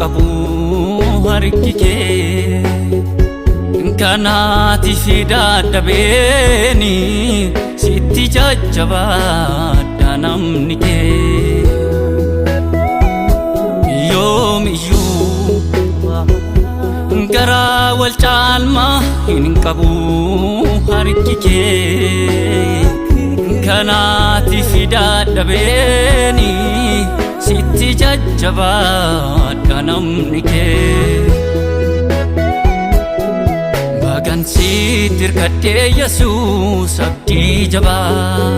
qabu harki kee kanaati fidadhabeeni sitti jajjabaadha namni kee yoomiyyuu garaa wal caalma hin qabu harki kee kanaati fidadhabeeni sitti jajjabaadha namni kee bagan sitti hirkadhee Yesuus abdii jabaa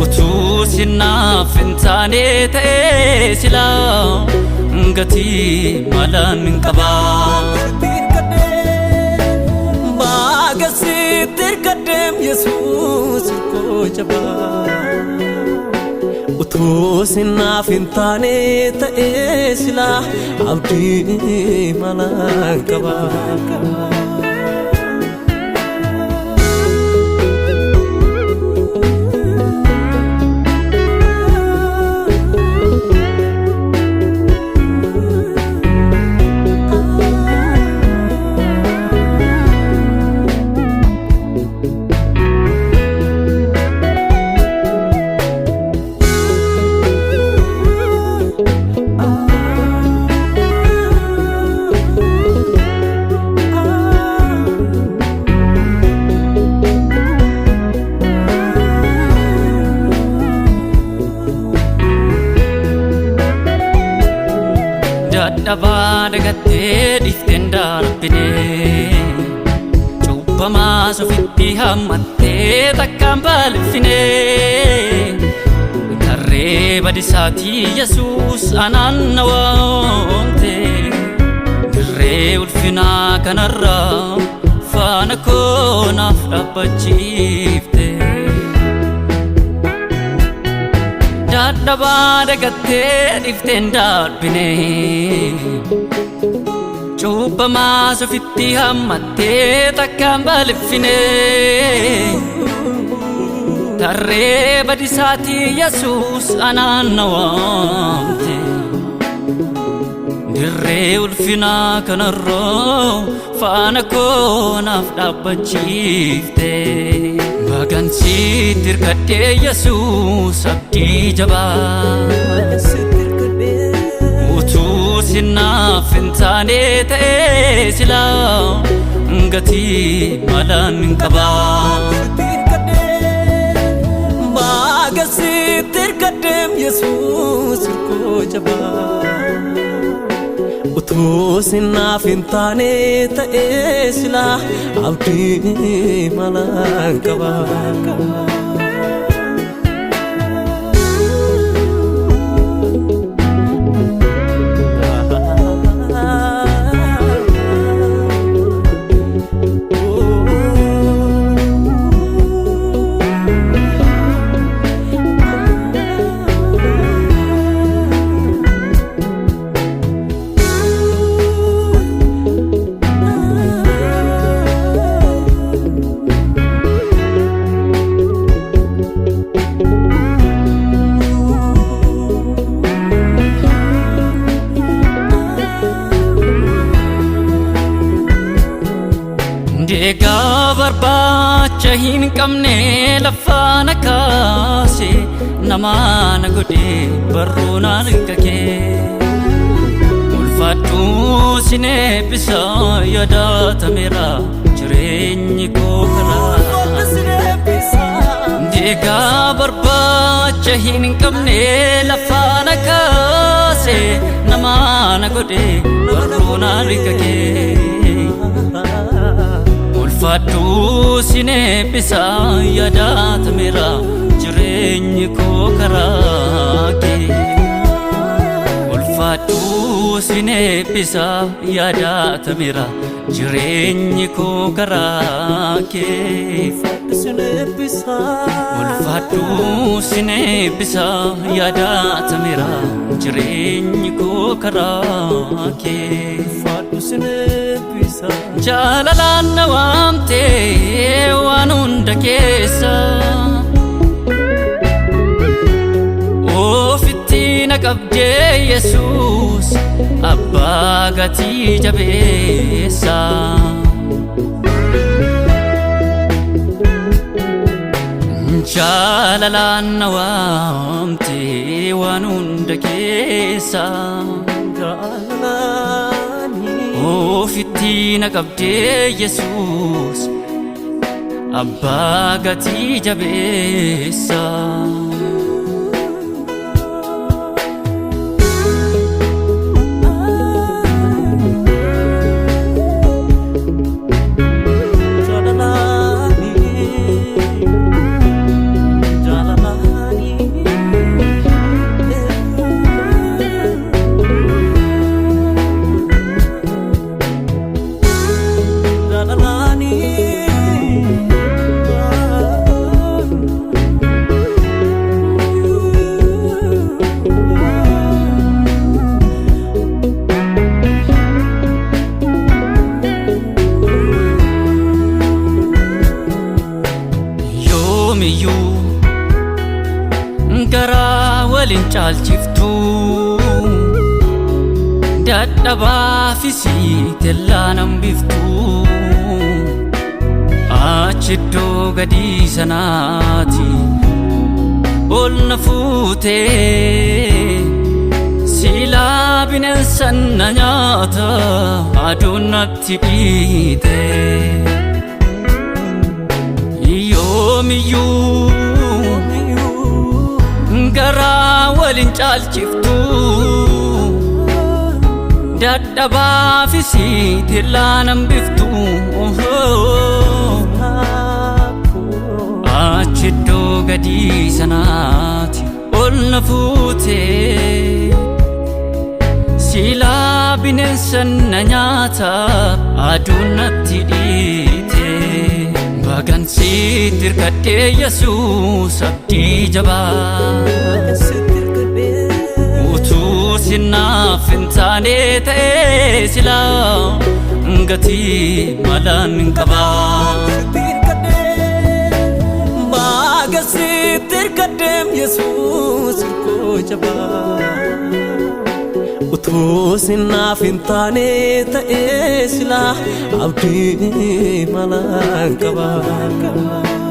utuu sinaaf hin taane ta'ee silaa gatii malaan hin qabaa bagan sitti hirkadhee Yesuus koo jabaa utuu sinaaf hin taane ta'ee silaa abdii malaan qabaa dadhabaa dagattee dhifteen darbinee cubbamaa sofitti hammattee takkaan balfinee tarree badisaatii Yesuus anaan na waamte dirree ulfinaa kanarraa faana koo naaf dhaabbachiifte dadhabaa dagattee dhifteen darbinee cubbamaa sofitti hammattee takkaan balfinee tarree badisaatii Yesuus anaan na waamte dirree ulfinaa kanarraa faana koo naaf dhaabbachiifte bagan sitti hirkadhee Yesuus abdii jabaa utuu sinaaf hin taane ta'ee silaa gatii malaan hin qabaa bagan sitti hirkadhee Yesuus koo jabaa utuu sinaaf hin taane ta'ee silaa abdii malaan qabaa deegaa barbaacha hin qabne lafaana kaase namaana godhe barruunaan kakee ulfaadhu sin eebbisa yaadatameera jireenyi koo karaa deegaa barbaacha hin qabne lafaana kaase namaana godhe barruunaan kakee ulfaadhu sin eebbisa yaadatameera jireenyi koo karaa kee ulfaadhu sin eebbisa yaadatameera jireenyi koo karaa kee ulfaadhu sin eebbisa yaadatameera jireenyi koo karaa kee jaalalaan na waamtee waan hunda keessa ofitti na qabdee Yesuus abbaa gatii jabeessa. Jaalalaan na waamtee waan hunda keessa ofitti na qabdee Yesuus abbaa gatii jabeessa. Garaa waliin caalchiftu dadhabaafis tellaan hambiftu achi iddoo gadii sanaati ol na fuutee silaa bineensan na nyaata aduun natti dhiite yoomiyyuu garaa waliin caalchiftu dadhabaafis tellaan hambiftu achi iddoo gadii sanaati ol na fuutee silaa bineensan na nyaata aduun natti dhiite. Bagan sitti hirkadhee Yesuus abdii jabaa utuu sinaaf hin taane ta'ee silaa gatii malaan hin qabaa. Bagan sitti hirkadhee Yesuus hirkoo jabaa utuu sinaaf hin taane ta'ee silaa abdii malaan qabaa.